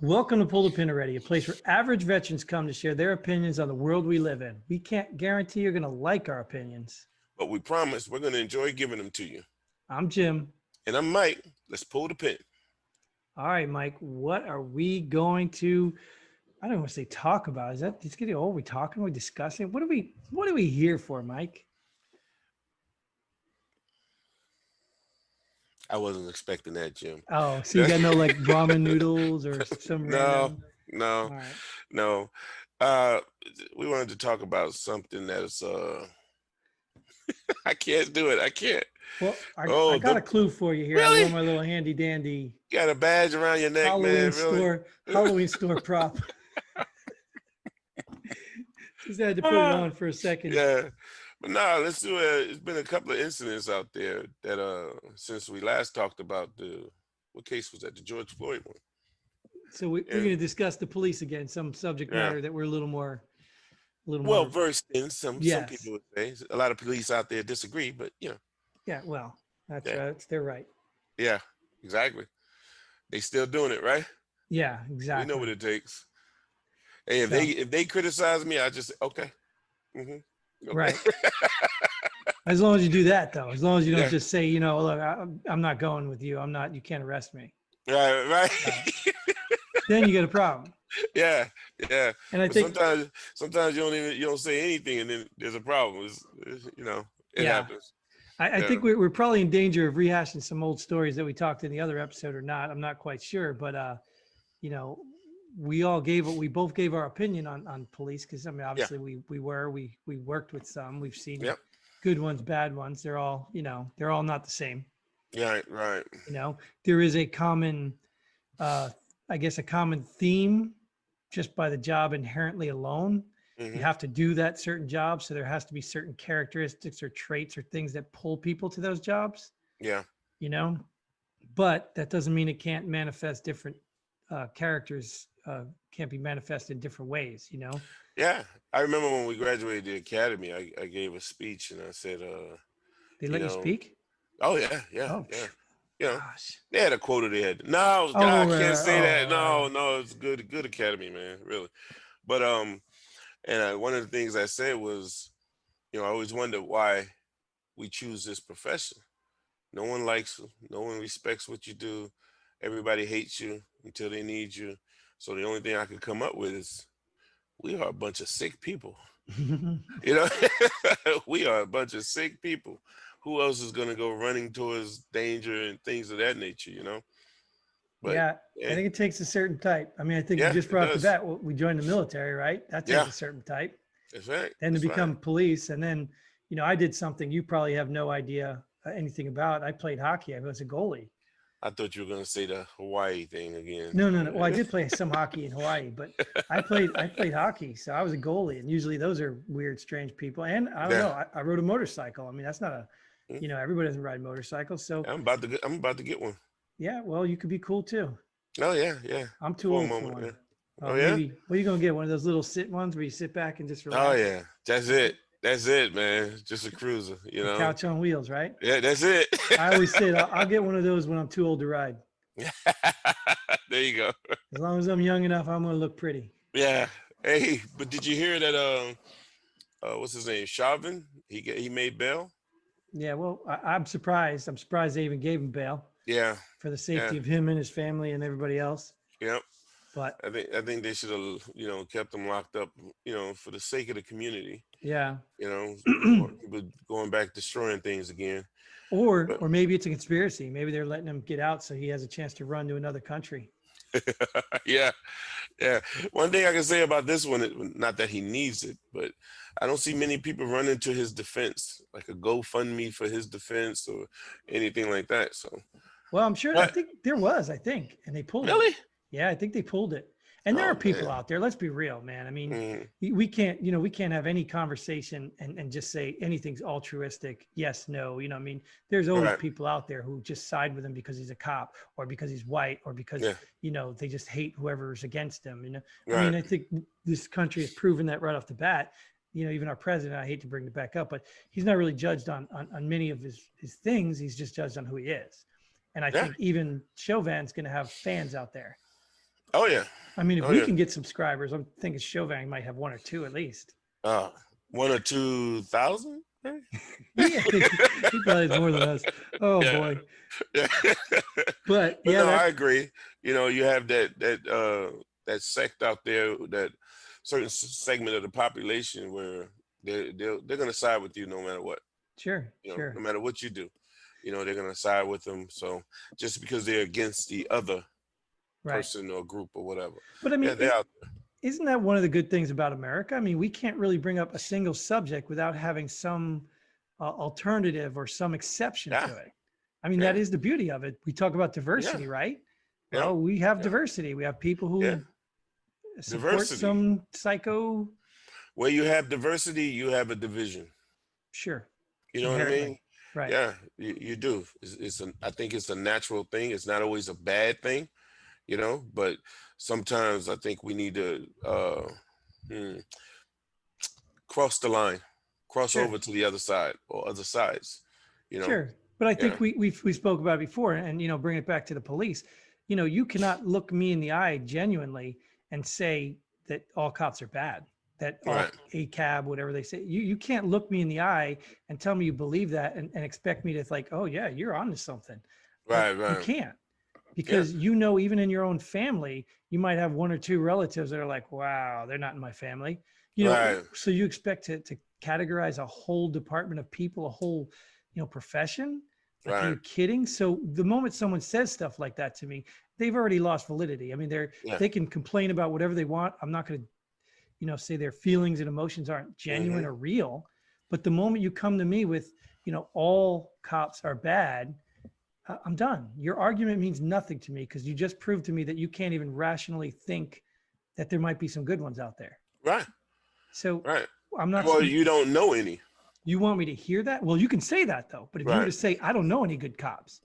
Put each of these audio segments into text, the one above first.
Welcome to Pull the Pin Already, a place where average veterans come to share their opinions on the world we live in. We can't guarantee you're going to like our opinions. But we promise we're going to enjoy giving them to you. I'm Jim. And I'm Mike. Let's pull the pin. All right, Mike, what are we going to, I don't want to say talk about. Is that, it's getting old? Are we talking? Are we discussing? What are we here for, Mike? I wasn't expecting that, Jim. Oh, so you got no like ramen noodles or some random? No. All right. No. We wanted to talk about something that is I can't do it. I can't. Well, I got a clue for you here. Really? I want my little handy dandy You got a badge around your neck, Halloween man. Really? Halloween store prop. Just had to put it on for a second. Yeah. But no, let's do it. It's been a couple of incidents out there that since we last talked about what case was that? The George Floyd one. So we're going to discuss the police again, some subject matter that we're a little more well versed in. Some people would say. A lot of police out there disagree, but you know. Yeah, well, that's they're right. Yeah, exactly. They still doing it, right? Yeah, exactly. We know what it takes. Hey, if they criticize me, I just okay. Okay. Right. As long as you do that, though, as long as you don't just say, you know, look, I'm not going with you. You can't arrest me. Right. Then you get a problem. Yeah. And I think sometimes you don't say anything, and then there's a problem. It happens. I think we're probably in danger of rehashing some old stories that we talked in the other episode or not. I'm not quite sure, but we both gave our opinion on police because I mean obviously we worked with some. We've seen good ones, bad ones. They're all not the same. Yeah, right. There is a common a common theme just by the job inherently alone. Mm-hmm. You have to do that certain job, so there has to be certain characteristics or traits or things that pull people to those jobs. Yeah. But that doesn't mean it can't manifest different characters can't be manifested in different ways, Yeah. I remember when we graduated the academy, I gave a speech and I said, they let you speak? Oh, yeah. Oh, yeah. They had a quota they had. No, I can't say that. No, it's good academy, man, really. But, one of the things I said was, I always wondered why we choose this profession. No one likes you. No one respects what you do. Everybody hates you until they need you. So the only thing I could come up with is we are a bunch of sick people. We are a bunch of sick people. Who else is going to go running towards danger and things of that nature, But, I think it takes a certain type. I mean, I think you just brought up the bat. We joined the military, right? That takes a certain type. That's right. Then to become police. And then, I did something you probably have no idea anything about. I played hockey. I was a goalie. I thought you were going to say the Hawaii thing again. No. Well, I did play some hockey in Hawaii, but I played hockey. So I was a goalie. And usually those are weird, strange people. And I don't know, I rode a motorcycle. I mean, that's not everybody doesn't ride motorcycles. So I'm about to get one. Yeah. Well, you could be cool too. Oh yeah. I'm too old for one. Yeah. Maybe, what are you going to get? One of those little sit ones where you sit back and just relax? Oh yeah. That's it, man. Just a cruiser, The couch on wheels, right? Yeah, that's it. I always say I'll get one of those when I'm too old to ride. There you go. As long as I'm young enough, I'm going to look pretty. Yeah. Hey, but did you hear that? What's his name? Chauvin. He made bail. Yeah. Well, I'm surprised. I'm surprised they even gave him bail. Yeah. For the safety of him and his family and everybody else. Yep. But I think they should have kept him locked up, for the sake of the community. Yeah. People going back destroying things again. Or maybe it's a conspiracy. Maybe they're letting him get out so he has a chance to run to another country. Yeah. One thing I can say about this one, not that he needs it, but I don't see many people running to his defense, like a GoFundMe for his defense or anything like that. So. Well, I'm sure. I think there was. And they pulled it. Really? Yeah, I think they pulled it. And there are people out there. Let's be real, man. I mean, we can't have any conversation and just say anything's altruistic. Yes, no. I mean, there's always people out there who just side with him because he's a cop or because he's white or because they just hate whoever's against him. I mean, I think this country has proven that right off the bat. Even our president, I hate to bring it back up, but he's not really judged on many of his things. He's just judged on who he is. And I think even Chauvin's going to have fans out there. Oh yeah. I mean, if we can get subscribers, I'm thinking Chauvin might have 1 or 2 at least. 1 or 2,000. Yeah, he probably has more than us. Oh boy. But yeah, no, I agree. You know, you have that sect out there, that certain segment of the population where they're gonna side with you no matter what. Sure. You know, sure. no matter what you do, you know, they're gonna side with them. So just because they're against the other person or group or whatever. But I mean, isn't that one of the good things about America? I mean, we can't really bring up a single subject without having some alternative or some exception to it. I mean, that is the beauty of it. We talk about diversity, right? Well, we have diversity. We have people who support some psycho. Where you have diversity, you have a division. Sure. You know what I mean? Right. Yeah, you do. I think it's a natural thing. It's not always a bad thing, you know, but sometimes I think we need to cross the line, cross over to the other side or other sides, you know. Sure. But I think we spoke about it before, and, you know, bring it back to the police. You know, you cannot look me in the eye genuinely and say that all cops are bad, that all ACAB, whatever they say. You can't look me in the eye and tell me you believe that and expect me to like, oh yeah, you're onto something. Right. You can't, because you know, even in your own family, you might have 1 or 2 relatives that are like, wow, they're not in my family. You know, so you expect to categorize a whole department of people, a whole, you know, profession. Like, are you kidding? So the moment someone says stuff like that to me, they've already lost validity. I mean, they can complain about whatever they want. I'm not going to, you know, say their feelings and emotions aren't genuine or real. But the moment you come to me with, you know, all cops are bad, I'm done. Your argument means nothing to me, because you just proved to me that you can't even rationally think that there might be some good ones out there. Right. So I'm not. Well, you don't know any. You want me to hear that? Well, you can say that though. But if you were to say, I don't know any good cops,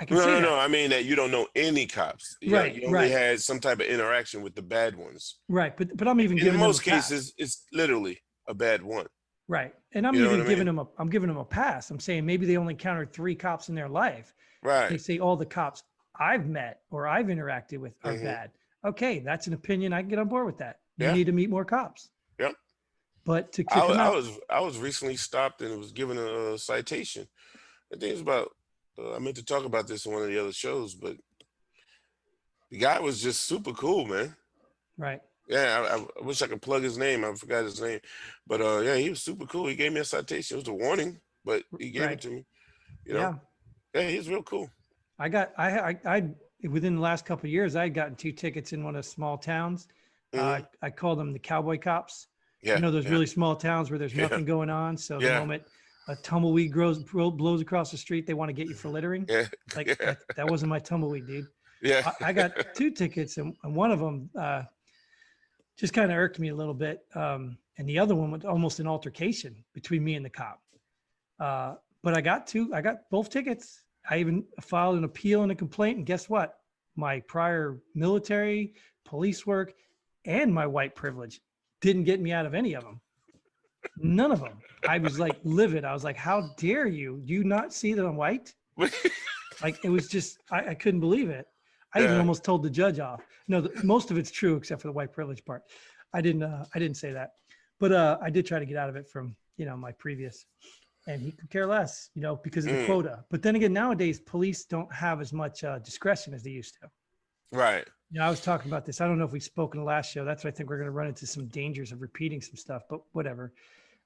I can say that. No. I mean that you don't know any cops. Right. You only had some type of interaction with the bad ones. Right. But I'm even giving in most cases, it's literally a bad one. Right. And I'm even giving them a pass. I'm saying maybe they only encountered 3 cops in their life. Right. They say all the cops I've met or I've interacted with are bad. Okay, that's an opinion. I can get on board with that. You need to meet more cops. Yep. But to kick them out, I was recently stopped and was given a citation. I think it's about. I meant to talk about this in one of the other shows, but the guy was just super cool, man. Right. Yeah, I wish I could plug his name. I forgot his name, but yeah, he was super cool. He gave me a citation. It was a warning, but he gave it to me. You know? Yeah, he's real cool. I within the last couple of years, I had gotten 2 tickets in one of the small towns. I call them the cowboy cops. Yeah, you know, those really small towns where there's nothing going on. So the moment a tumbleweed blows across the street, they want to get you for littering. Yeah. Like that wasn't my tumbleweed, dude. Yeah. I got 2 tickets, and one of them just kind of irked me a little bit. And the other one was almost an altercation between me and the cop. But I got both tickets. I even filed an appeal and a complaint. And guess what? My prior military, police work, and my white privilege didn't get me out of any of them. None of them. I was like livid. I was like, how dare you? Do you not see that I'm white? Like, it was just, I couldn't believe it. I even almost told the judge off. No, most of it's true except for the white privilege part. I didn't say that, but I did try to get out of it from, you know, my previous, and he could care less, you know, because of the quota. But then again, nowadays police don't have as much discretion as they used to. Right. You know, I was talking about this. I don't know if we spoke in the last show. That's why I think we're going to run into some dangers of repeating some stuff, but whatever.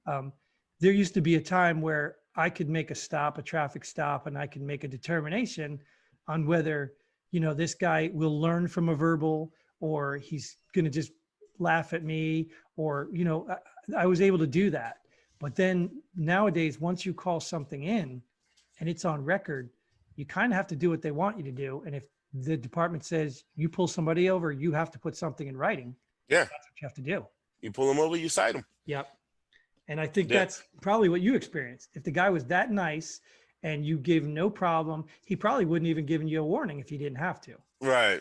There used to be a time where I could make a traffic stop, and I could make a determination on whether, you know, this guy will learn from a verbal, or he's going to just laugh at me, or, you know, I was able to do that. But then nowadays, once you call something in and it's on record, you kind of have to do what they want you to do. And if the department says you pull somebody over, you have to put something in writing. Yeah. That's what you have to do. You pull them over, you cite them. Yep. And I think that's probably what you experienced. If the guy was that nice and you gave him no problem, he probably wouldn't even given you a warning if he didn't have to. Right.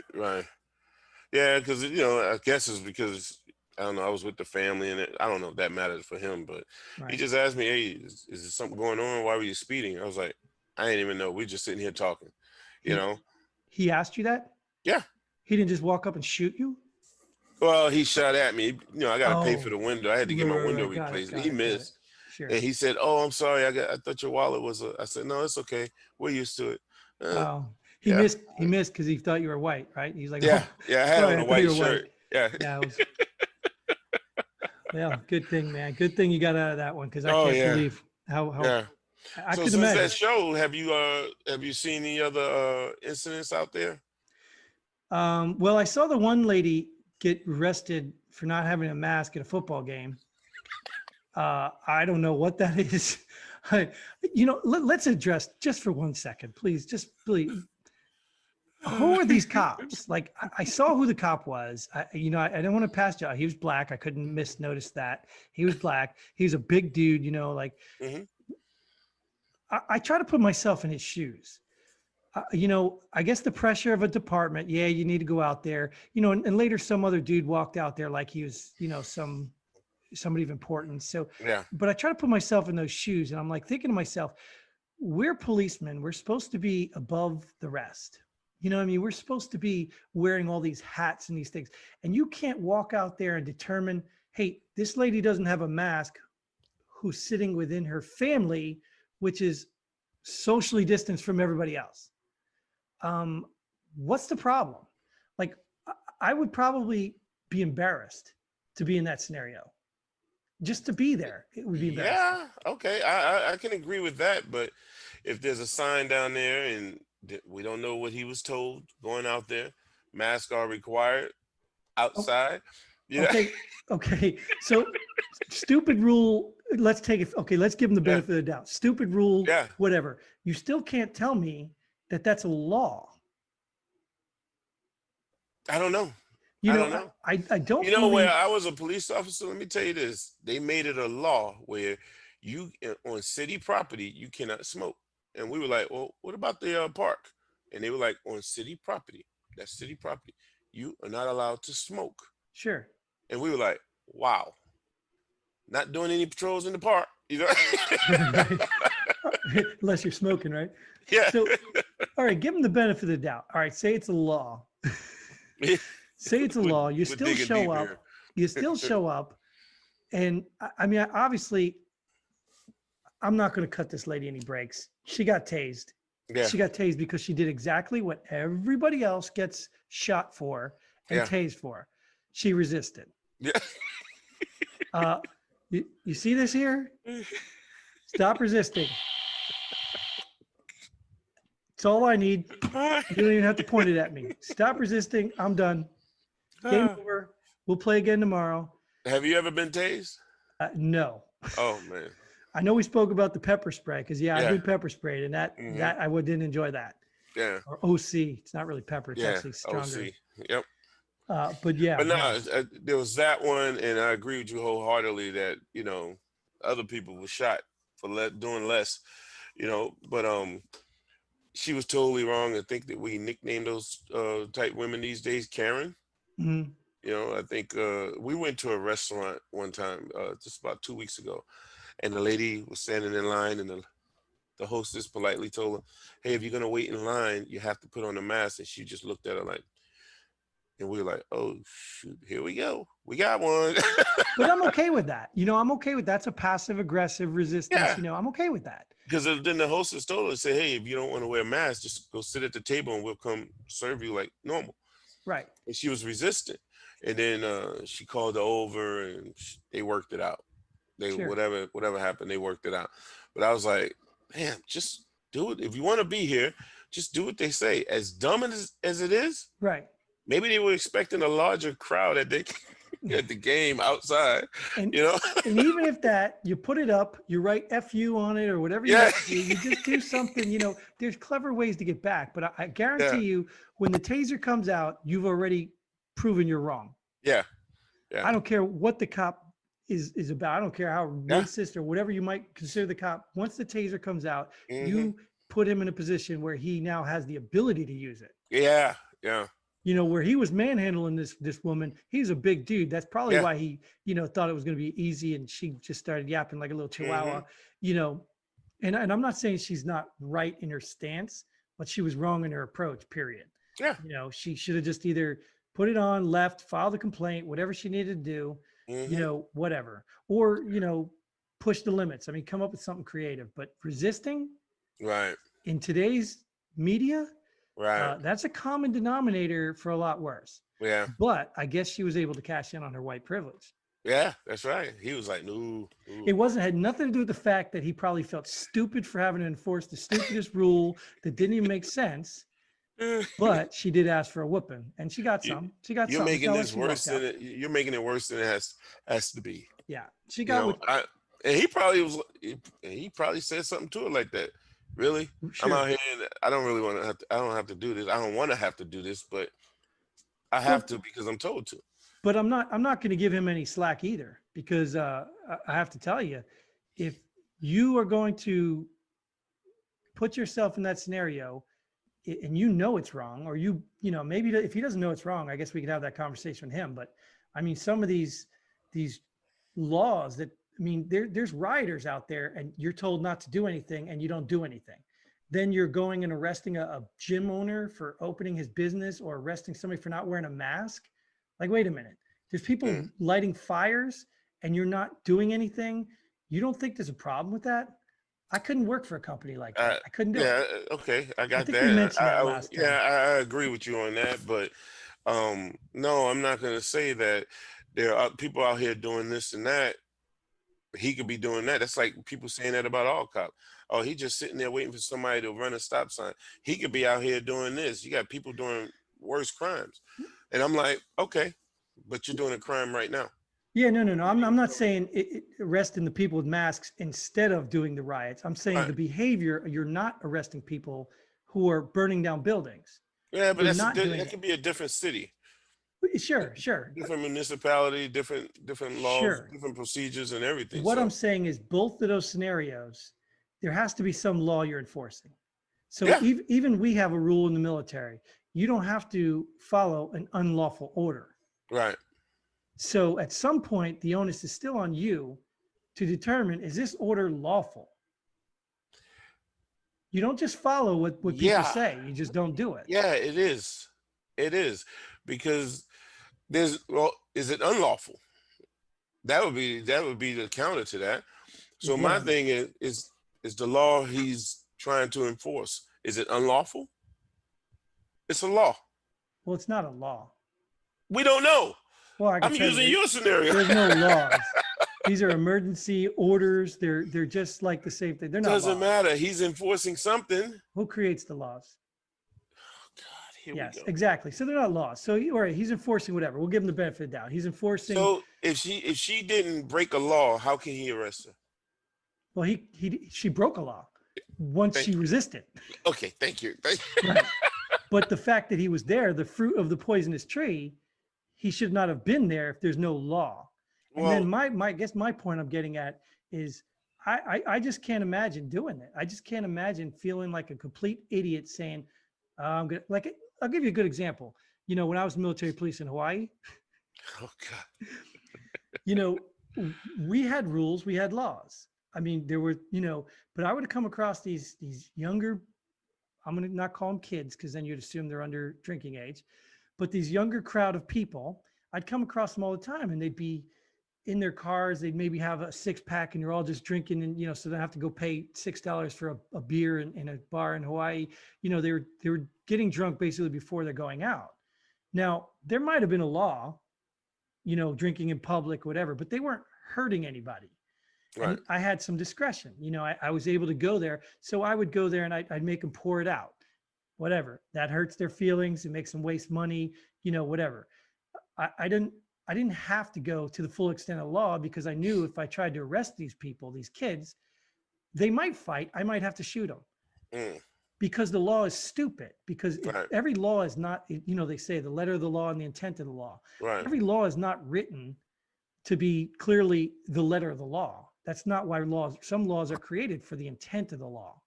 Yeah, because, you know, I guess it's because, I don't know, I was with the family, and I don't know if that matters for him, but he just asked me, hey, is there something going on? Why were you speeding? I was like, I didn't even know. We're just sitting here talking, you know? He asked you that? Yeah. He didn't just walk up and shoot you? Well, he shot at me. I got to pay for the window. I had to get my window Got replaced. it, He missed. Sure. And he said, "Oh, I'm sorry. I thought your wallet was I said, "No, it's okay. We're used to it." He missed because he thought you were white, right? He's like, yeah, I had on a white shirt. White. Yeah, good thing, man. Good thing you got out of that one, because I can't believe how I so could since imagine. that show, have you seen any other incidents out there? Well, I saw the one lady get arrested for not having a mask at a football game. I don't know what that is. Let's address just for 1 second, please. Just please. Who are these cops? Like, I saw who the cop was. I don't want to pass judge. He was black. I couldn't notice that. He was black. He was a big dude, Mm-hmm. I try to put myself in his shoes. I guess the pressure of a department. Yeah, you need to go out there, and later some other dude walked out there like he was, somebody of importance. So, but I try to put myself in those shoes, and I'm like thinking to myself, we're policemen. We're supposed to be above the rest. You know what I mean? We're supposed to be wearing all these hats and these things. And you can't walk out there and determine, hey, this lady doesn't have a mask who's sitting within her family, which is socially distanced from everybody else. What's the problem? Like, I would probably be embarrassed to be in that scenario. Just to be there, it would be embarrassing. Yeah, okay. I can agree with that. But if there's a sign down there and we don't know what he was told going out there, masks are required outside. Okay. So stupid rule. Let's take it. Okay. Let's give him the benefit of the doubt. Stupid rule. Whatever. You still can't tell me that that's a law. I don't know. I don't know. I don't. Where I was a police officer, let me tell you this. They made it a law where you on city property you cannot smoke. And we were like, well, what about the park? And they were like, on city property, that's city property, you are not allowed to smoke. Sure. And we were like, wow, not doing any patrols in the park, Unless you're smoking, right? Yeah. So, all right, give them the benefit of the doubt. All right, say it's a law. Say it's a law. You still show up. You still show up. And I mean, obviously, I'm not going to cut this lady any breaks. She got tased. Yeah. She got tased because she did exactly what everybody else gets shot for and tased for. She resisted. Yeah. You see this here? Stop resisting. It's all I need. You don't even have to point it at me. Stop resisting. I'm done. Game over. We'll play again tomorrow. Have you ever been tased? No. Oh, man. I know we spoke about the pepper spray because I've been pepper sprayed, and that I didn't enjoy that. Yeah. Or OC. It's not really pepper. It's actually stronger. OC. Yep. But yeah. But no, there was that one, and I agree with you wholeheartedly that other people were shot for doing less. But she was totally wrong. I think that we nicknamed those type women these days Karen. Mm-hmm. I think we went to a restaurant one time just about 2 weeks ago. And the lady was standing in line, and the hostess politely told her, hey, if you're going to wait in line, you have to put on a mask. And she just looked at her like, and we were like, oh, shoot, here we go. We got one. But I'm okay with that. I'm okay with that's a passive aggressive resistance. Yeah. I'm okay with that. Because then the hostess told her, say, hey, if you don't want to wear a mask, just go sit at the table and we'll come serve you like normal. Right. And she was resistant. And then she called her over and they worked it out. Whatever happened, they worked it out. But I was like, man, just do it. If you want to be here, just do what they say. As dumb as it is, right? Maybe they were expecting a larger crowd at the game outside, and, and even if that, you put it up, you write FU on it or whatever you do, you just do something. There's clever ways to get back. But I guarantee you, when the taser comes out, you've already proven you're wrong. Yeah. I don't care what the cop is about. I don't care how racist or whatever you might consider the cop. Once the taser comes out, you put him in a position where he now has the ability to use it. Yeah. Where he was manhandling this woman, he's a big dude. That's probably why he, thought it was going to be easy, and she just started yapping like a little chihuahua, And I'm not saying she's not right in her stance, but she was wrong in her approach, period. Yeah. She should have just either put it on, left, filed a complaint, whatever she needed to do, whatever. Or, push the limits. I mean, come up with something creative. But resisting Right. in today's media, Right. that's a common denominator for a lot worse. Yeah. But I guess she was able to cash in on her white privilege. Yeah, that's right. He was like, no. It had nothing to do with the fact that he probably felt stupid for having to enforce the stupidest rule that didn't even make sense. But she did ask for a whooping, and she got some. She got you're some. Making this worse than it. You're making it worse than it has to be. Yeah, she got. And he probably He probably said something to her like that. Really, sure. I'm out here, and I don't really want to. I don't have to do this. I don't want to have to do this, but I have to because I'm told to. But I'm not going to give him any slack either, because I have to tell you, if you are going to put yourself in that scenario, and it's wrong, or maybe if he doesn't know it's wrong, I guess we could have that conversation with him. But I mean, some of these laws that, I mean, there's rioters out there, and you're told not to do anything, and you don't do anything. Then you're going and arresting a gym owner for opening his business, or arresting somebody for not wearing a mask. Like, wait a minute, there's people lighting fires and you're not doing anything. You don't think there's a problem with that? I couldn't work for a company like that. I couldn't do it. Yeah, okay, I got that. We mentioned that last time. Yeah, I agree with you on that, but no, I'm not going to say that there are people out here doing this and that. He could be doing that. That's like people saying that about all cops. Oh, he just sitting there waiting for somebody to run a stop sign. He could be out here doing this. You got people doing worse crimes. And I'm like, okay, but you're doing a crime right now. Yeah, no. I'm not saying arresting the people with masks instead of doing the riots. I'm saying the behavior, you're not arresting people who are burning down buildings. Yeah, but that could be a different city. Sure. Different municipality, different laws, different procedures and everything. What I'm saying is both of those scenarios, there has to be some law you're enforcing. So even we have a rule in the military. You don't have to follow an unlawful order. Right. So at some point, the onus is still on you to determine, is this order lawful? You don't just follow what people say. You just don't do it. Yeah, it is. It is. Because is it unlawful? That would be the counter to that. So my thing is the law he's trying to enforce, is it unlawful? It's a law. Well, it's not a law. We don't know. Well, I'm using your scenario. There's no laws. These are emergency orders. They're just like the same thing. They're not. Doesn't matter. He's enforcing something. Who creates the laws? Oh, God, here we go. Exactly. So they're not laws. So all right, he's enforcing whatever. We'll give him the benefit of the doubt. He's enforcing. So if she didn't break a law, how can he arrest her? Well, she broke a law once she resisted. Okay, thank you. Right. But the fact that he was there, the fruit of the poisonous tree, he should not have been there if there's no law. And then my point I'm getting at is I just can't imagine doing it. I just can't imagine feeling like a complete idiot saying, I'll give you a good example. When I was military police in Hawaii, oh God, we had rules, we had laws. I mean, there were, but I would have come across these younger, I'm going to not call them kids because then you'd assume they're under drinking age, but these younger crowd of people, I'd come across them all the time, and they'd be in their cars. They'd maybe have a 6-pack and you're all just drinking, and, so they have to go pay $6 for a beer in a bar in Hawaii. They were getting drunk basically before they're going out. Now, there might've been a law, drinking in public, whatever, but they weren't hurting anybody. Right. I had some discretion, I was able to go there. So I would go there and I'd make them pour it out, whatever. That hurts their feelings. It makes them waste money, whatever. I didn't have to go to the full extent of law, because I knew if I tried to arrest these people, these kids, they might fight. I might have to shoot them because the law is stupid, because every law is not, they say the letter of the law and the intent of the law. Right. Every law is not written to be clearly the letter of the law. That's not why some laws are created for the intent of the law.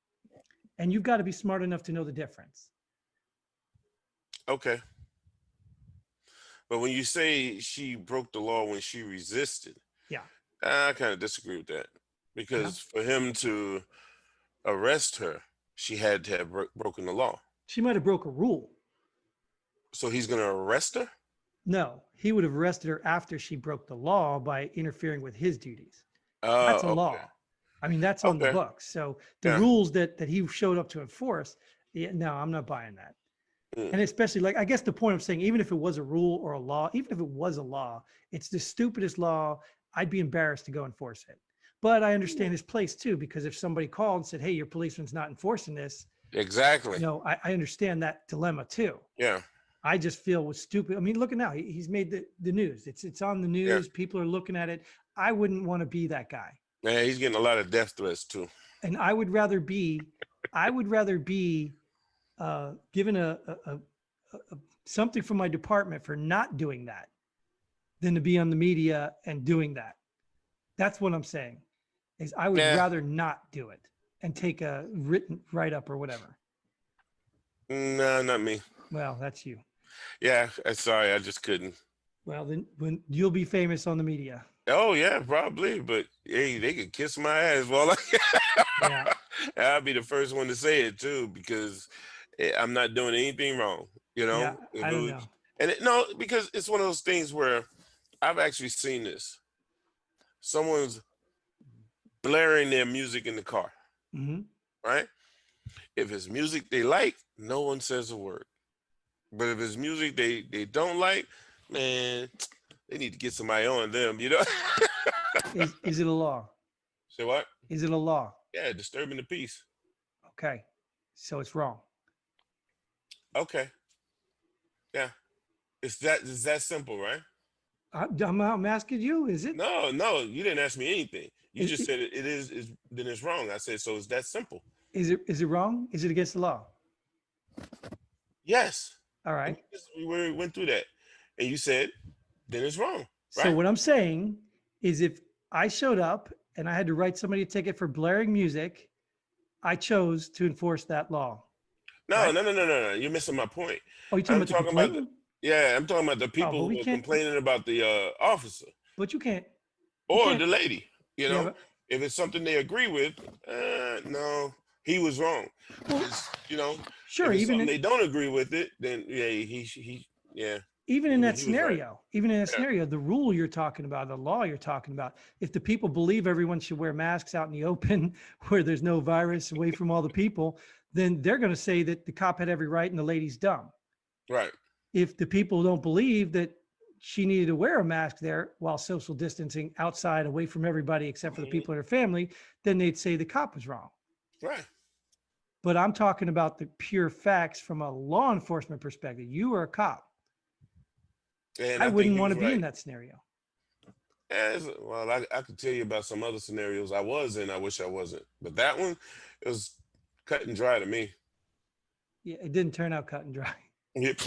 And you've got to be smart enough to know the difference. Okay. But when you say she broke the law when she resisted, I kind of disagree with that, because for him to arrest her, she had to have broken the law. She might have broke a rule. So he's going to arrest her? No, he would have arrested her after she broke the law by interfering with his duties. Oh, That's a okay. law. I mean, that's on the books. So the rules that he showed up to enforce, no, I'm not buying that. And especially, like, I guess the point I'm saying, even if it was a rule or a law, even if it was a law, it's the stupidest law. I'd be embarrassed to go enforce it. But I understand his place too, because if somebody called and said, "Hey, your policeman's not enforcing this," exactly. I understand that dilemma too. Yeah. I just feel it was stupid. I mean, look at now. He's made the news. It's on the news. People are looking at it. I wouldn't want to be that guy. Man, he's getting a lot of death threats too. And I would rather be given a something from my department for not doing that than to be on the media and doing that. That's what I'm saying. Is I would rather not do it and take a written write-up or whatever. No, not me. Well, that's you. Yeah, sorry, I just couldn't. Well, then when you'll be famous on the media. Oh yeah, probably. But hey, they could kiss my ass. Well, I'll be the first one to say it too, because I'm not doing anything wrong. You know, I don't know. And no, because it's one of those things where I've actually seen this. Someone's blaring their music in the car, right? If it's music they like, no one says a word. But if it's music they don't like, man, they need to get somebody on them, you know? Is it a law? Say what? Is it a law? Yeah, disturbing the peace. Okay. So it's wrong. Okay. Yeah. It's that simple, right? I'm asking you, is it? No, you didn't ask me anything. You just said it is then it's wrong. I said, so it's that simple. Is it wrong? Is it against the law? Yes. All right. We went through that. And you said, then it's wrong. Right? So what I'm saying is if I showed up and I had to write somebody a ticket for blaring music, I chose to enforce that law. No, right? No. You're missing my point. Oh, you're talking about I'm talking about the people who are complaining about the officer. But you can't. Or the lady. You know, if it's something they agree with, no, he was wrong. Well, you know, sure. Even if they don't agree with it, then Even in that scenario, the rule you're talking about, the law you're talking about, if the people believe everyone should wear masks out in the open where there's no virus away from all the people, then they're going to say that the cop had every right and the lady's dumb. Right. If the people don't believe that she needed to wear a mask there while social distancing outside away from everybody except for the people in her family, then they'd say the cop was wrong. Right. But I'm talking about the pure facts from a law enforcement perspective. You are a cop. And I wouldn't want to be in that scenario. Well, I could tell you about some other scenarios I was in. I wish I wasn't. But that one, it was cut and dry to me. Yeah, it didn't turn out cut and dry. Yep.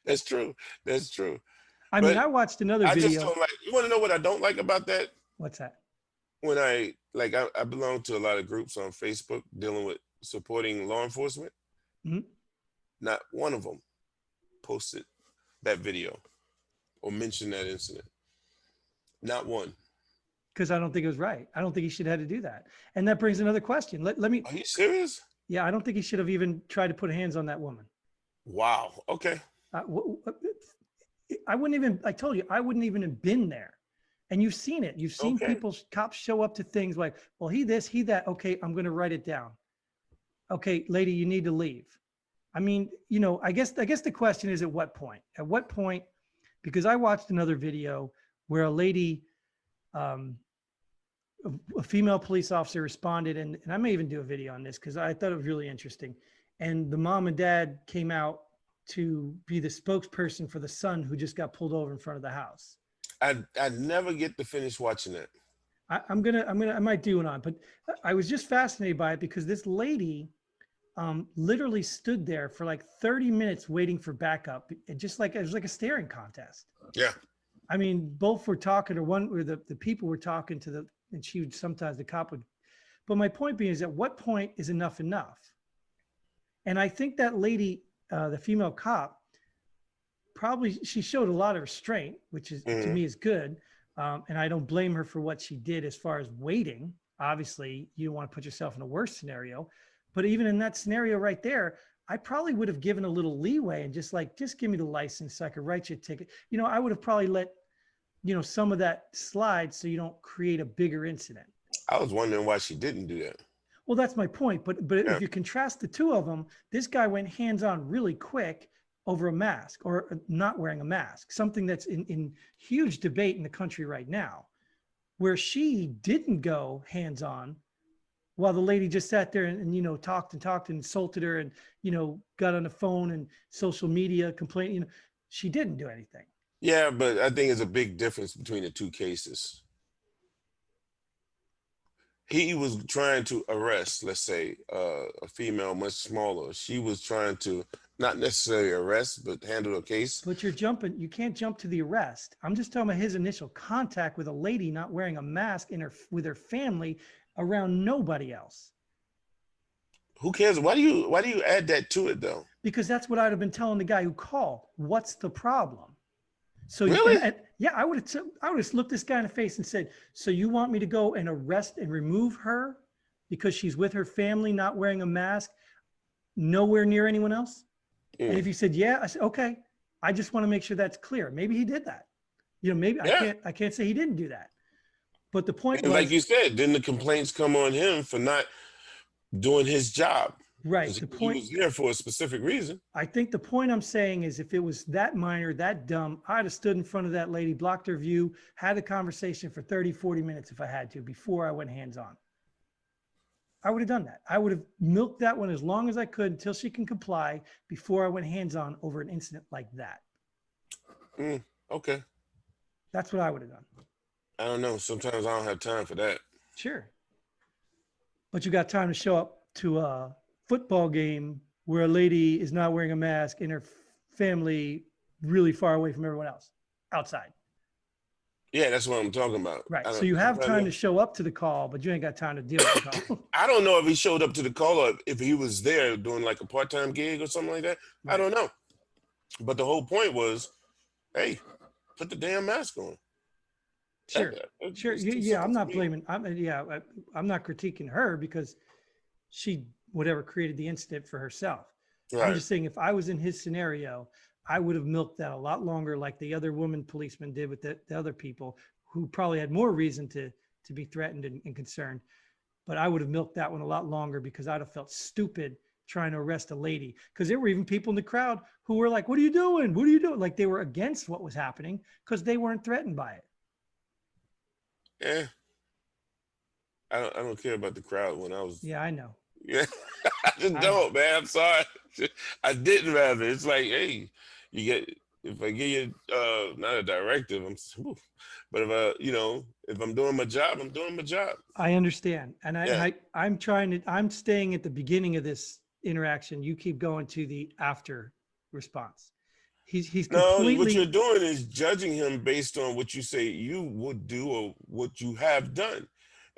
That's true. I mean, I watched another video. I just don't like. You want to know what I don't like about that? What's that? When I belong to a lot of groups on Facebook dealing with supporting law enforcement. Mm-hmm. Not one of them posted that video or mentioned that incident. Not one. Because I don't think it was right. I don't think he should have had to do that. And that brings another question. Let me. Are you serious? Yeah, I don't think he should have even tried to put hands on that woman. Wow. Okay. I wouldn't even. I told you, I wouldn't even have been there. And you've seen it. You've seen cops show up to things like, well, he this, he that. Okay, I'm going to write it down. Okay, lady, you need to leave. I mean, you know, I guess the question is at what point? At what point? Because I watched another video where a lady, a female police officer responded, and I may even do a video on this because I thought it was really interesting. And the mom and dad came out to be the spokesperson for the son who just got pulled over in front of the house. I never get to finish watching it. I might do it on, but I was just fascinated by it because this lady literally stood there for like 30 minutes waiting for backup. It was like a staring contest. Yeah. I mean, both were talking, or the people were talking to and she would sometimes the cop would. But my point being is, at what point is enough enough? And I think that lady, the female cop, probably she showed a lot of restraint, which is to me is good. And I don't blame her for what she did as far as waiting. Obviously, you don't want to put yourself in a worse scenario. But even in that scenario right there, I probably would have given a little leeway and just give me the license so I could write you a ticket. I would have probably let, some of that slide so you don't create a bigger incident. I was wondering why she didn't do that. Well, that's my point. But if you contrast the two of them, this guy went hands-on really quick over a mask or not wearing a mask, something that's in huge debate in the country right now, where she didn't go hands-on while the lady just sat there and talked and insulted her and, got on the phone and social media complaining. She didn't do anything. Yeah, but I think there's a big difference between the two cases. He was trying to arrest, let's say, a female much smaller. She was trying to not necessarily arrest, but handle a case. But you can't jump to the arrest. I'm just talking about his initial contact with a lady not wearing a mask with her family around nobody else. Who cares? Why do you add that to it though? Because that's what I'd have been telling the guy who called. What's the problem? So really? I would have looked this guy in the face and said, so you want me to go and arrest and remove her because she's with her family, not wearing a mask, nowhere near anyone else? And if he said, yeah, I said, okay, I just want to make sure that's clear. Maybe he did that. Maybe I can't say he didn't do that. But the point was, like you said, then the complaints come on him for not doing his job. Right. The point, he was there for a specific reason. I think the point I'm saying is if it was that minor, that dumb, I'd have stood in front of that lady, blocked her view, had a conversation for 30, 40 minutes if I had to before I went hands-on. I would have done that. I would have milked that one as long as I could until she can comply before I went hands-on over an incident like that. Okay. That's what I would have done. I don't know. Sometimes I don't have time for that. Sure. But you got time to show up to a football game where a lady is not wearing a mask and her family really far away from everyone else outside. Yeah, that's what I'm talking about. Right. So you have time to show up to the call, but you ain't got time to deal with the call. I don't know if he showed up to the call or if he was there doing like a part-time gig or something like that. Right. I don't know. But the whole point was, hey, put the damn mask on. Sure. Sure. Yeah, I'm not blaming. I'm not critiquing her because she whatever created the incident for herself. Right. I'm just saying if I was in his scenario, I would have milked that a lot longer, like the other woman policeman did with the other people who probably had more reason to be threatened and concerned. But I would have milked that one a lot longer because I'd have felt stupid trying to arrest a lady. Because there were even people in the crowd who were like, "What are you doing? What are you doing?" Like they were against what was happening because they weren't threatened by it. Yeah. I don't care about the crowd when I was. Yeah, I know. Yeah, I just don't, man. I'm sorry. I didn't rather. It's like, hey, you get, if I give you not a directive, but if I'm doing my job, I'm doing my job. I understand. And I'm staying at the beginning of this interaction. You keep going to the after response. He's completely... No, what you're doing is judging him based on what you say you would do or what you have done.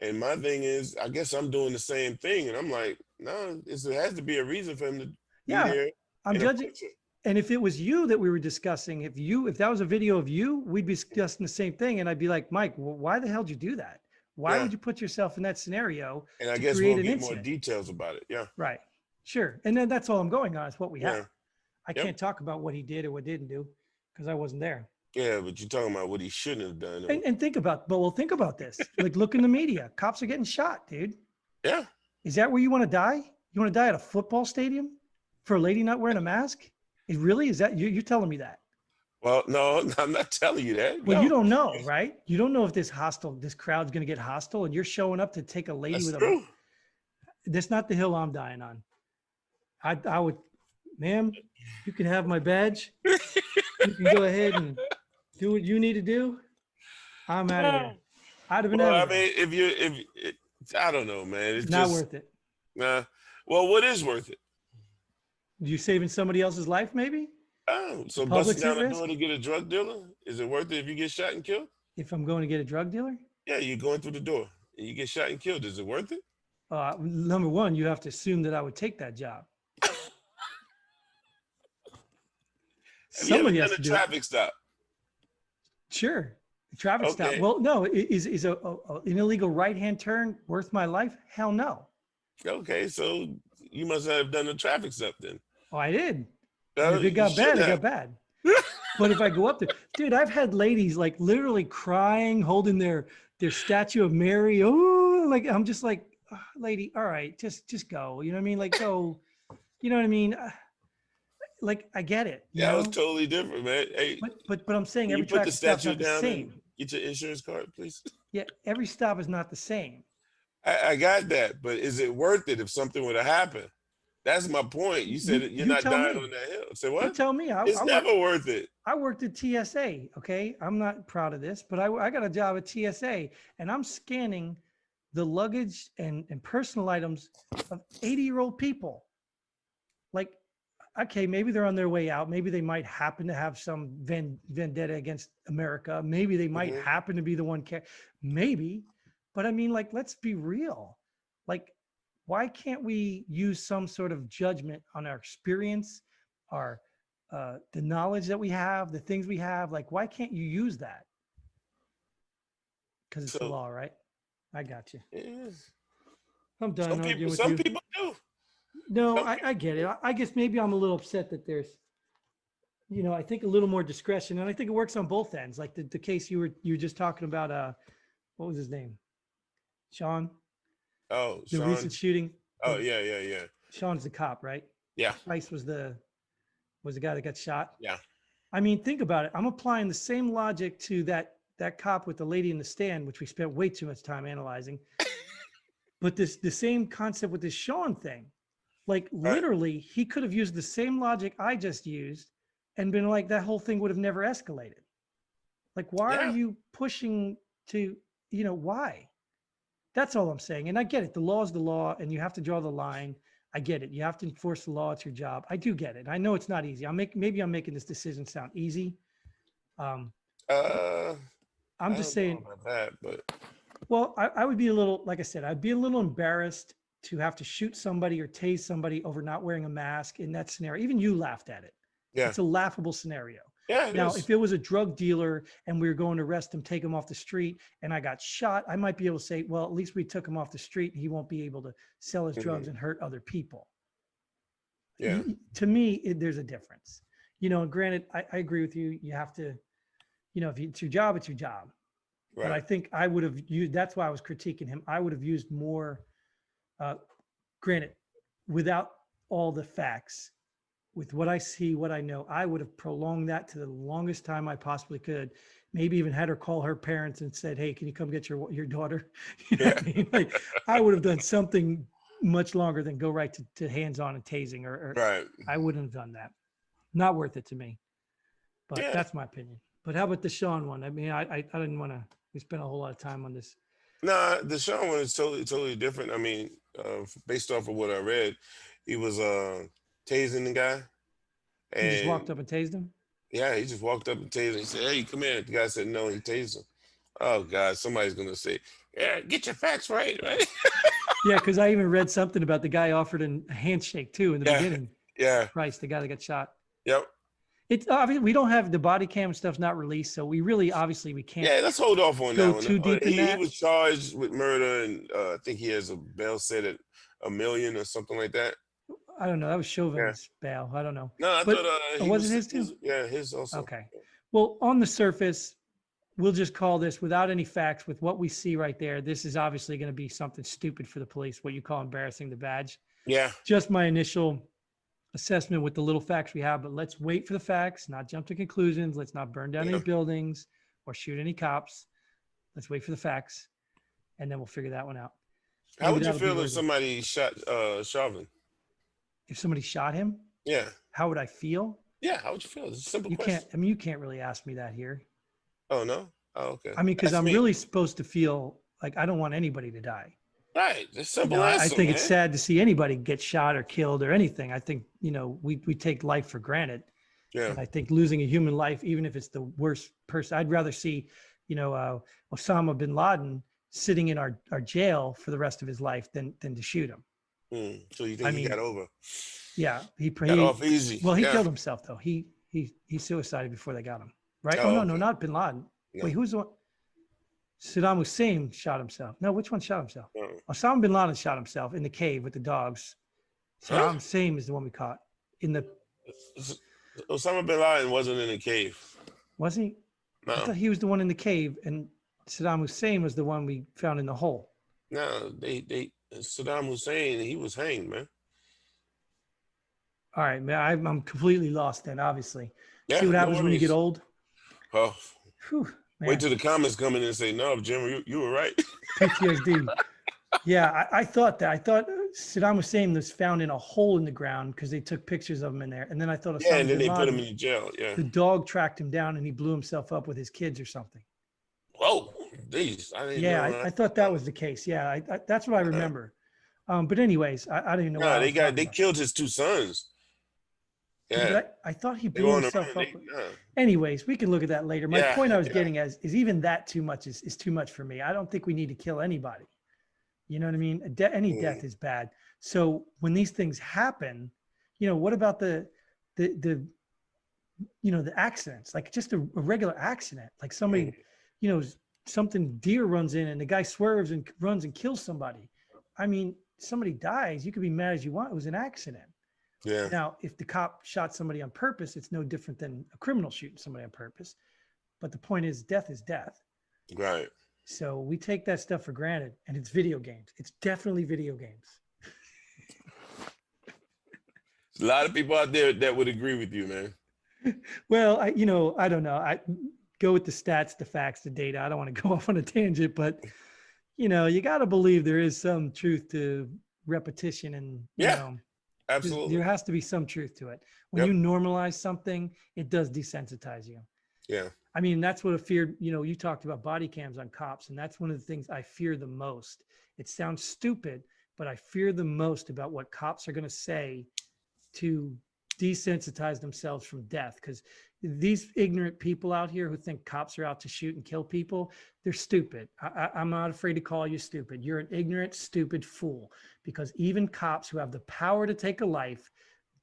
And my thing is, I guess I'm doing the same thing. And I'm like, no, it has to be a reason for him to be there. I'm judging. And if it was you that we were discussing, if that was a video of you, we'd be discussing the same thing. And I'd be like, Mike, well, why the hell did you do that? Why would you put yourself in that scenario? And I guess we'll get more details about it. Yeah. Right. Sure. And then that's all I'm going on is what we have. I can't talk about what he did or what didn't do because I wasn't there. Yeah, but you're talking about what he shouldn't have done. And think about this. Like, look in the media. Cops are getting shot, dude. Yeah. Is that where you want to die? You want to die at a football stadium for a lady not wearing a mask? Is that you're telling me that? Well, no, I'm not telling you that. Well, you don't know, right? You don't know if this crowd's going to get hostile and you're showing up to take a lady with a... That's not the hill I'm dying on. I would, ma'am, you can have my badge. You can go ahead and do what you need to do. I'm out of here. I'd have been out of here. I mean, I don't know, man. It's not worth it. Nah. Well, what is worth it? You saving somebody else's life, maybe? Oh, so busting down the door to get a drug dealer? Is it worth it if you get shot and killed? If I'm going to get a drug dealer? Yeah, you're going through the door and you get shot and killed. Is it worth it? Number one, you have to assume that I would take that job. Somebody has to do a traffic stop. Sure. A traffic stop. Well, no, is an illegal right-hand turn worth my life? Hell no. Okay, so you must have done a traffic stop then. Oh, I did. If it got bad, it got bad. But if I go up there, dude, I've had ladies like literally crying, holding their statue of Mary. Oh, like I'm just like, oh, lady, all right, just go. You know what I mean? Like go. You know what I mean? Like I get it. Yeah, it was totally different, man. Hey, but I'm saying every traffic stop's not the same. Get your insurance card, please. Yeah, every stop is not the same. I got that, but is it worth it if something were to happen? That's my point. You said you're not dying on that hill. Say what? You tell me. It's never worth it. I worked at TSA. Okay, I'm not proud of this, but I got a job at TSA, and I'm scanning the luggage and personal items of 80-year-old people. Like, okay, maybe they're on their way out. Maybe they might happen to have some vendetta against America. Maybe they might happen to be the one. Maybe, but I mean, like, let's be real. Like, why can't we use some sort of judgment on our experience, our the knowledge that we have, the things we have? Like, why can't you use that? Because it's the law, right? I got you. I'm done arguing with you. Some people do. No, I get it. I guess maybe I'm a little upset that there's, I think a little more discretion, and I think it works on both ends. Like the case you were just talking about. What was his name? Sean. Oh, the recent shooting. Oh yeah. Sean's the cop, right? Yeah. Price was the guy that got shot. Yeah. I mean, think about it. I'm applying the same logic to that cop with the lady in the stand, which we spent way too much time analyzing. But the same concept with this Sean thing. Like literally, he could have used the same logic I just used and been like, that whole thing would have never escalated. Like, why are you pushing to, why? That's all I'm saying. And I get it. The law is the law, and you have to draw the line. I get it. You have to enforce the law. It's your job. I do get it. I know it's not easy. Maybe I'm making this decision sound easy. I'm just saying. About that, but. Well, I would be a little, like I said, I'd be a little embarrassed to have to shoot somebody or tase somebody over not wearing a mask in that scenario. Even you laughed at it. Yeah. It's a laughable scenario. Yeah. Now, if it was a drug dealer and we were going to arrest him, take him off the street, and I got shot, I might be able to say, well, at least we took him off the street. He won't be able to sell his drugs and hurt other people. Yeah. To me, there's a difference. And granted, I agree with you. You have to, if it's your job, it's your job. Right. But I think I would have used, that's why I was critiquing him. I would have used more, granted, without all the facts, with what I see, what I know, I would have prolonged that to the longest time I possibly could. Maybe even had her call her parents and said, hey, can you come get your daughter? What I mean? Like, I would have done something much longer than go right to hands-on and tasing, or right. I wouldn't have done that. Not worth it to me. But that's my opinion. But how about the Sean one? I mean, I didn't want to, we spent a whole lot of time on this. Nah, the Sean one is totally different. I mean, based off of what I read, he was tasing the guy. And he just walked up and tased him? Yeah, he just walked up and tased him. He said, hey, come here. The guy said no, he tased him. Oh, God, somebody's going to say, yeah, get your facts right? Yeah, because I even read something about the guy offered a handshake, too, in the beginning. Yeah. Price, the guy that got shot. Yep. It's obviously we don't have the body cam stuff's not released, so we really we can't. Yeah, let's hold off on that one. Too deep in that. He was charged with murder, and I think he has a bail set at $1 million or something like that. I don't know. That was Chauvin's bail. I don't know. No, I thought wasn't his too. Yeah, his also. Okay. Well, on the surface, we'll just call this without any facts. With what we see right there, this is obviously going to be something stupid for the police. What you call embarrassing the badge. Yeah. Just my initial assessment with the little facts we have, but let's wait for the facts, not jump to conclusions. Let's not burn down any buildings or shoot any cops. Let's wait for the facts, and then we'll figure that one out. How would you feel if somebody shot Chauvin? If somebody shot him? Yeah. How would I feel? Yeah, how would you feel? It's a simple question. You can't really ask me that here. Oh, no? Oh, okay. I mean, because I'm really supposed to feel like I don't want anybody to die. Right. It's simple answer, I think it's sad to see anybody get shot or killed or anything. I think, we take life for granted. Yeah. And I think losing a human life, even if it's the worst person, I'd rather see, Osama bin Laden sitting in our jail for the rest of his life than to shoot him. So you think he got over? Yeah. He got off easy. Well, he killed himself though. He suicided before they got him. Right? Oh, no, not bin Laden. No. Wait, who's the one? Saddam Hussein shot himself. No, which one shot himself? Osama bin Laden shot himself in the cave with the dogs. Saddam Hussein is the one we caught. in the. Osama bin Laden wasn't in a cave. Was he? No. I thought he was the one in the cave, and Saddam Hussein was the one we found in the hole. No, Saddam Hussein, he was hanged, man. All right, man. I'm completely lost then. Obviously, see what happens when you get old. Oh, whew, wait till the comments come in and say, "No, Jim, you were right." PTSD. Yeah, I thought that. I thought Saddam Hussein was found in a hole in the ground because they took pictures of him in there, and then I thought, and then they put him in jail. Yeah, the dog tracked him down and he blew himself up with his kids or something. Whoa, geez, I didn't know. I thought that was the case. Yeah, that's what I remember. But anyways, I don't even know. No, they killed his 2 sons. Yeah, but I thought he blew himself up. Anyways, we can look at that later. My point I was getting at is even that too much is too much for me. I don't think we need to kill anybody. You know what I mean? Any death is bad. So when these things happen, what about the accidents? Like just a regular accident, like somebody, something deer runs in and the guy swerves and runs and kills somebody. I mean, somebody dies. You could be mad as you want. It was an accident. Yeah. Now, if the cop shot somebody on purpose, it's no different than a criminal shooting somebody on purpose. But the point is, death is death. Right. So we take that stuff for granted, and it's video games. It's definitely video games. There's a lot of people out there that would agree with you, man. Well, I don't know. I go with the stats, the facts, the data. I don't want to go off on a tangent, but you got to believe there is some truth to repetition, and absolutely, there has to be some truth to it. When you normalize something, it does desensitize you. Yeah. I mean, that's what I feared. You talked about body cams on cops, and that's one of the things I fear the most. It sounds stupid, but I fear the most about what cops are going to say to desensitize themselves from death. Because these ignorant people out here who think cops are out to shoot and kill people, they're stupid. I'm not afraid to call you stupid. You're an ignorant, stupid fool. Because even cops who have the power to take a life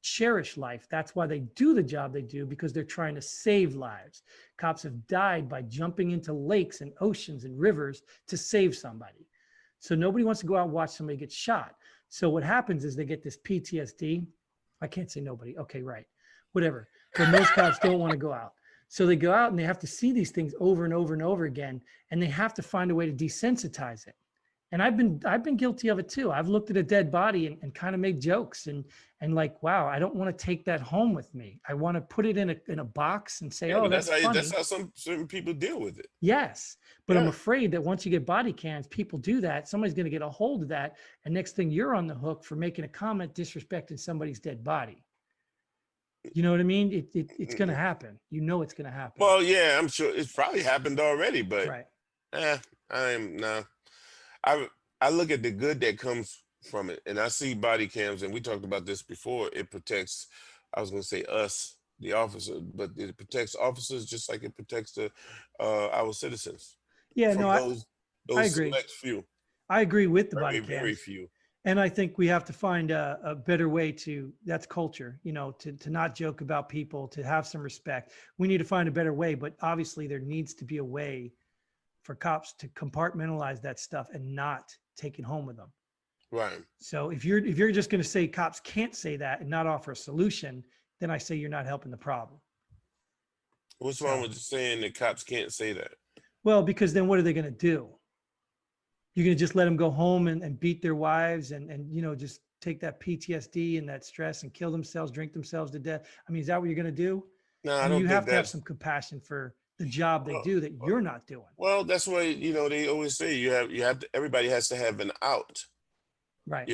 cherish life. That's why they do the job they do, because they're trying to save lives. Cops have died by jumping into lakes and oceans and rivers to save somebody. So nobody wants to go out and watch somebody get shot. So what happens is they get this PTSD. I can't say nobody. Okay, right. Whatever. But most cops don't want to go out. So they go out and they have to see these things over and over and over again, and they have to find a way to desensitize it. And I've been guilty of it too. I've looked at a dead body and kind of made jokes and like, wow, I don't want to take that home with me. I want to put it in a box and say, that's funny. That's how some certain people deal with it. Yes, but I'm afraid that once you get body cams, people do that. Somebody's going to get a hold of that, and next thing you're on the hook for making a comment disrespecting somebody's dead body. You know what I mean? It's going to happen. It's going to happen. Well, yeah, I'm sure it's probably happened already, but right. I look at the good that comes from it, and I see body cams, and we talked about this before. It protects, I was going to say us, the officer, but it protects officers just like it protects our citizens. Yeah, no, I agree. Select few. I agree with the body cams. Very few. And I think we have to find a better way that's culture, to not joke about people, to have some respect. We need to find a better way, but obviously there needs to be a way for cops to compartmentalize that stuff and not take it home with them. Right. So if you're just going to say cops can't say that and not offer a solution, then I say you're not helping the problem. What's wrong with saying that cops can't say that? Well, because then what are they going to do? You're going to just let them go home and beat their wives and just take that PTSD and that stress and kill themselves, drink themselves to death. I mean, is that what you're going to do? No, I don't. You have to have some compassion for the job they do that you're not doing. Well, that's why, they always say you have to, everybody has to have an out. Right.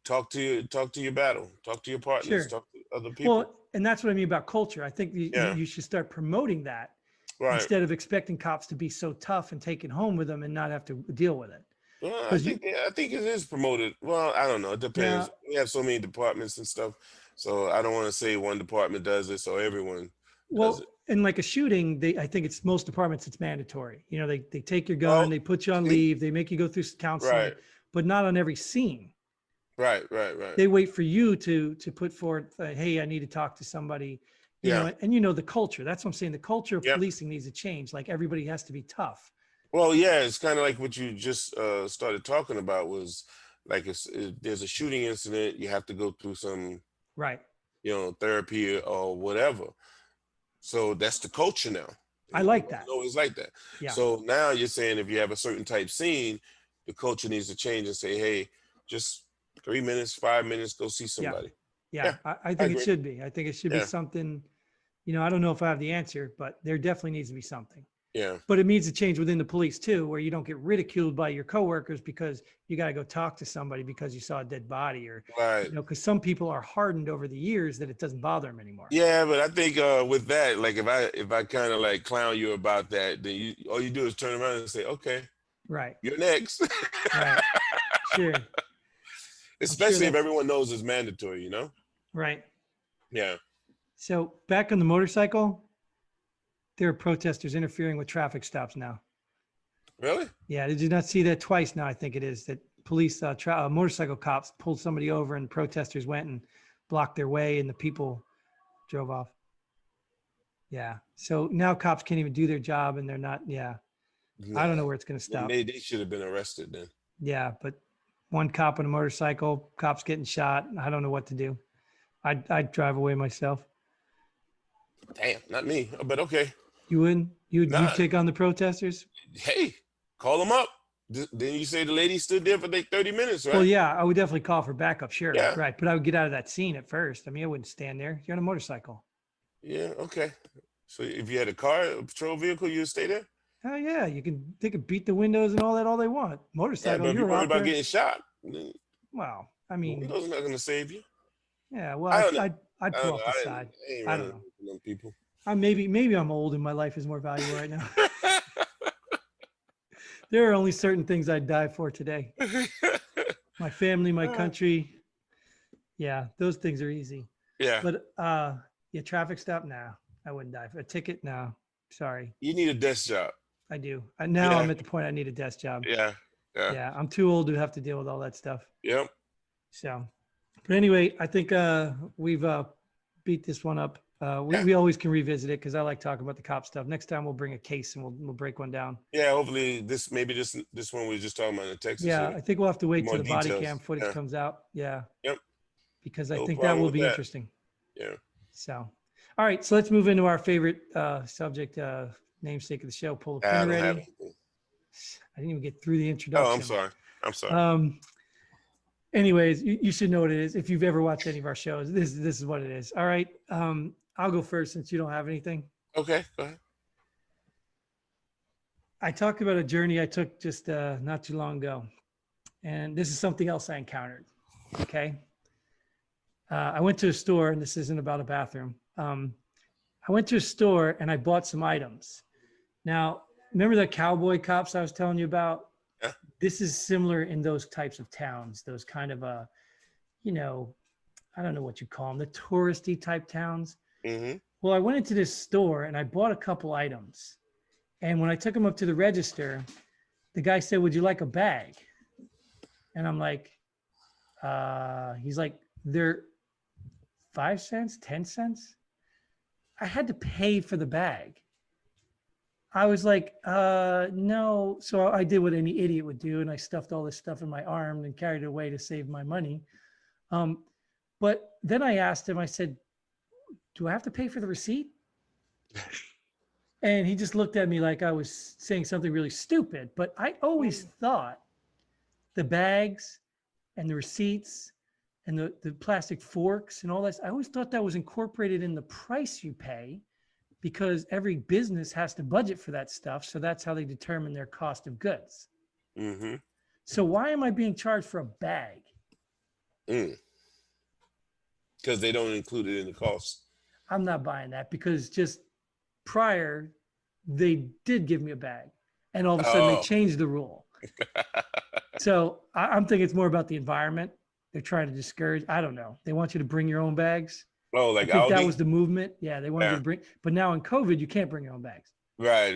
Talk to your battle, talk to your partners, talk to other people. Well, and that's what I mean about culture. I think you should start promoting that. Right. Instead of expecting cops to be so tough and take it home with them and not have to deal with it. Well, I think it is promoted. Well, I don't know. It depends. Yeah. We have so many departments and stuff. So I don't want to say one department does it, so everyone does it. In like a shooting, I think it's most departments, it's mandatory. They take your gun, they put you on leave, they make you go through counseling, but not on every scene. Right. They wait for you to put forth, hey, I need to talk to somebody. You know, and the culture. That's what I'm saying. The culture of policing needs to change. Like everybody has to be tough. Well, yeah, it's kind of like what you just started talking about was like if there's a shooting incident, you have to go through some therapy or whatever. So that's the culture now. I like that. Always like that. Yeah. So now you're saying if you have a certain type scene, the culture needs to change and say, hey, just 3 minutes, 5 minutes, go see somebody. Yeah. I think it should be. I think it should be something, I don't know if I have the answer, but there definitely needs to be something. Yeah. But it needs to change within the police too, where you don't get ridiculed by your coworkers because you got to go talk to somebody because you saw a dead body, or because some people are hardened over the years that it doesn't bother them anymore. Yeah, but I think with that, like if I kind of like clown you about that, then all you do is turn around and say, okay, right, you're next. Right. Sure. Especially if everyone knows it's mandatory, Right. Yeah. So back on the motorcycle, there are protesters interfering with traffic stops now. Really? Yeah. Did you not see that twice now? I think it is that police, motorcycle cops pulled somebody over and protesters went and blocked their way and the people drove off. Yeah. So now cops can't even do their job and they're not. Yeah. I don't know where it's going to stop. They should have been arrested then. Yeah. But one cop on a motorcycle, cops getting shot. I don't know what to do. I'd drive away myself. Damn, not me, but okay. You wouldn't? You'd take on the protesters? Hey, call them up. Then you say the lady stood there for like 30 minutes, right? Well, yeah, I would definitely call for backup, sure. Yeah. Right. But I would get out of that scene at first. I mean, I wouldn't stand there. You're on a motorcycle. Yeah, okay. So if you had a car, a patrol vehicle, you'd stay there? Hell yeah. They could beat the windows and all that all they want. Motorcycle, but if you're worried about getting shot. Well, I mean, windows not gonna save you. Yeah, well, I'd pull off the side. I don't know. People. Maybe I'm old and my life is more valuable right now. There are only certain things I'd die for today. My family, my country. Yeah, those things are easy. Yeah. But traffic stop, nah. I wouldn't die for a ticket, no. Sorry. You need a desk job. I do. Now I'm at the point I need a desk job. Yeah. Yeah, I'm too old to have to deal with all that stuff. Yep. So, but anyway, I think we've beat this one up. We always can revisit it because I like talking about the cop stuff. Next time we'll bring a case and we'll break one down. Yeah, hopefully this one we were just talking about in Texas. Yeah, I think we'll have to wait till the body cam footage comes out. Yeah. Yep. Because I think that will be interesting. Yeah. So, all right, so let's move into our favorite subject, namesake of the show. Pull the pin ready. I didn't even get through the introduction. Oh, I'm sorry. Anyways, you should know what it is. If you've ever watched any of our shows, this is what it is. All right. I'll go first since you don't have anything. Okay, go ahead. I talked about a journey I took just not too long ago. And this is something else I encountered. Okay. I went to a store, and this isn't about a bathroom. I went to a store and I bought some items. Now, remember the cowboy cops I was telling you about? Yeah. This is similar in those types of towns, those kind of, I don't know what you call them, the touristy type towns. Mm-hmm. Well, I went into this store and I bought a couple items. And when I took them up to the register, the guy said, "Would you like a bag?" And I'm like, he's like, "They're 5 cents, 10 cents. I had to pay for the bag. I was like, no. So I did what any idiot would do. And I stuffed all this stuff in my arm and carried it away to save my money. But then I asked him, I said, "Do I have to pay for the receipt?" And he just looked at me like I was saying something really stupid. But I always thought the bags and the receipts and the plastic forks and all that, I always thought that was incorporated in the price you pay because every business has to budget for that stuff. So that's how they determine their cost of goods. Mm-hmm. So why am I being charged for a bag? Because they don't include it in the cost. I'm not buying that because just prior, they did give me a bag and all of a sudden they changed the rule. So I'm thinking it's more about the environment. They're trying to discourage. I don't know. They want you to bring your own bags. Oh, like I think that was the movement. Yeah, they wanted you to bring. But now in COVID, you can't bring your own bags. Right.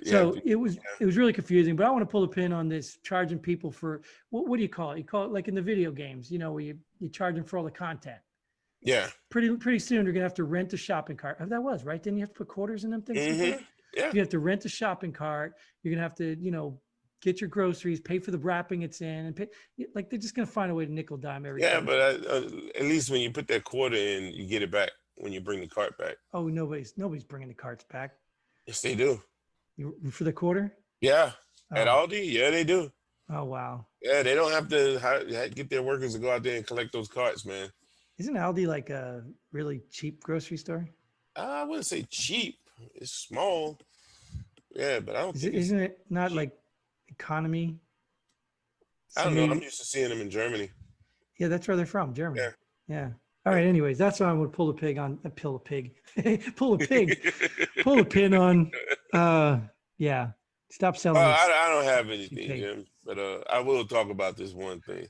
So it was really confusing. But I want to pull a pin on this charging people for what do you call it? You call it like in the video games, where you charge them for all the content. Yeah. Pretty soon you're gonna have to rent a shopping cart. Oh, that was right. Didn't you have to put quarters in them things? Mm-hmm. Yeah. You have to rent a shopping cart. You're gonna have to get your groceries, pay for the wrapping it's in, and pay, like they're just going to find a way to nickel dime everything. Yeah, but at least when you put that quarter in, you get it back when you bring the cart back. Oh, nobody's bringing the carts back. Yes, they do. For the quarter? Yeah, at Aldi, yeah, they do. Oh, wow. Yeah, they don't have to get their workers to go out there and collect those carts, man. Isn't Aldi like a really cheap grocery store? I wouldn't say cheap. It's small. Yeah, but I don't think isn't it not cheap. Like economy? I don't know. I'm used to seeing them in Germany. Yeah, that's where they're from, Germany. Yeah. All right. Anyways, that's why I would pull a pin on. Pull a pin on. Yeah. Stop selling. I don't have anything, Jim, but I will talk about this one thing.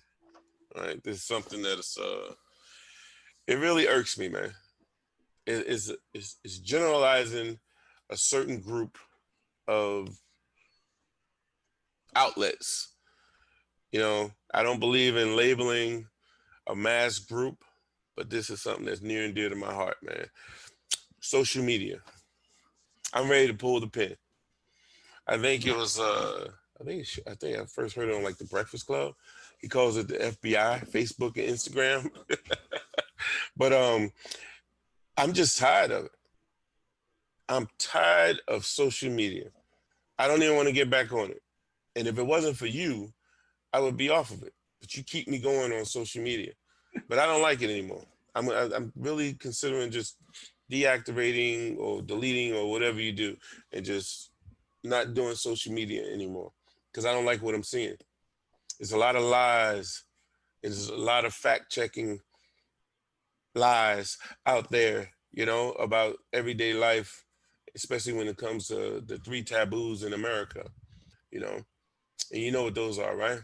All right, this is something that is it really irks me, man. It's generalizing a certain group of outlets. You know, I don't believe in labeling a mass group, but this is something that's near and dear to my heart, man. Social media. I'm ready to pull the pin. I think it was I think I first heard it on like the Breakfast Club. He calls it the FBI, Facebook and Instagram. But I'm just tired of it. I'm tired of social media. I don't even want to get back on it. And if it wasn't for you, I would be off of it. But you keep me going on social media. But I don't like it anymore. I'm really considering just deactivating or deleting or whatever you do and just not doing social media anymore because I don't like what I'm seeing. There's a lot of lies. There's a lot of fact-checking lies out there, you know, about everyday life, especially when it comes to the 3 taboos in America, you know. And you know what those are, right?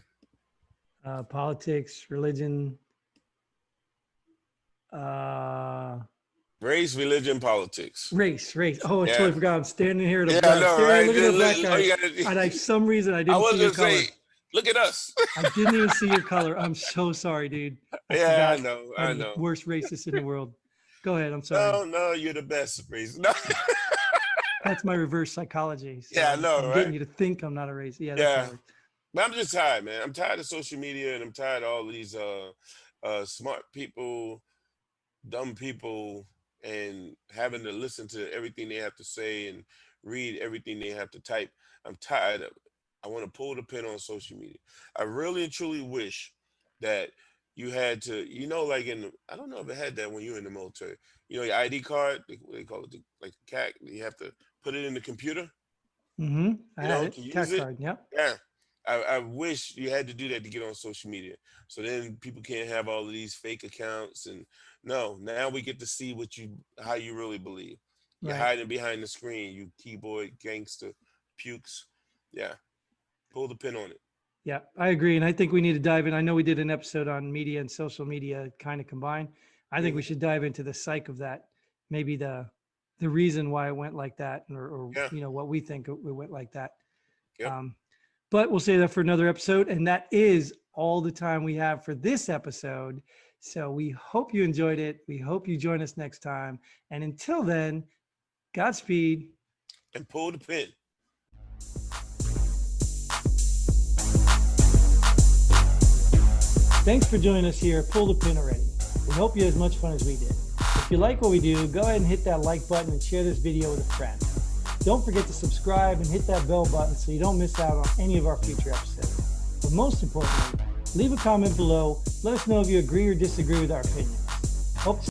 Politics, religion, race, religion, politics. Race. Oh, I totally forgot. I'm standing here. Look at the black guy. And for some reason, I didn't see your color. Look at us. I didn't even see your color. I'm so sorry, dude. I know. I'm the worst racist in the world. Go ahead. I'm sorry. No, you're the best racist. No. That's my reverse psychology. So I know, I'm getting you to think I'm not a racist. Yeah. But I'm just tired, man. I'm tired of social media, and I'm tired of all these smart people, dumb people, and having to listen to everything they have to say and read everything they have to type. I'm tired of it. I want to pull the pin on social media. I really and truly wish that you had to, you know, like I don't know if it had that when you were in the military. You know, your ID card, they call it like the CAC. You have to put it in the computer. Mm-hmm. I had it. CAC card. Yep. Yeah. I wish you had to do that to get on social media. So then people can't have all of these fake accounts. And no, now we get to see how you really believe. You're hiding behind the screen, you keyboard gangster pukes. Yeah. Pull the pin on it. Yeah, I agree. And I think we need to dive in. I know we did an episode on media and social media kind of combined. I think we should dive into the psyche of that. Maybe the reason why it went like that or you know, what we think it went like that. Yep. But we'll save that for another episode. And that is all the time we have for this episode. So we hope you enjoyed it. We hope you join us next time. And until then, Godspeed. And pull the pin. Thanks for joining us here at Pull the Pin already. We hope you had as much fun as we did. If you like what we do, go ahead and hit that like button and share this video with a friend. Don't forget to subscribe and hit that bell button so you don't miss out on any of our future episodes. But most importantly, leave a comment below. Let us know if you agree or disagree with our opinion.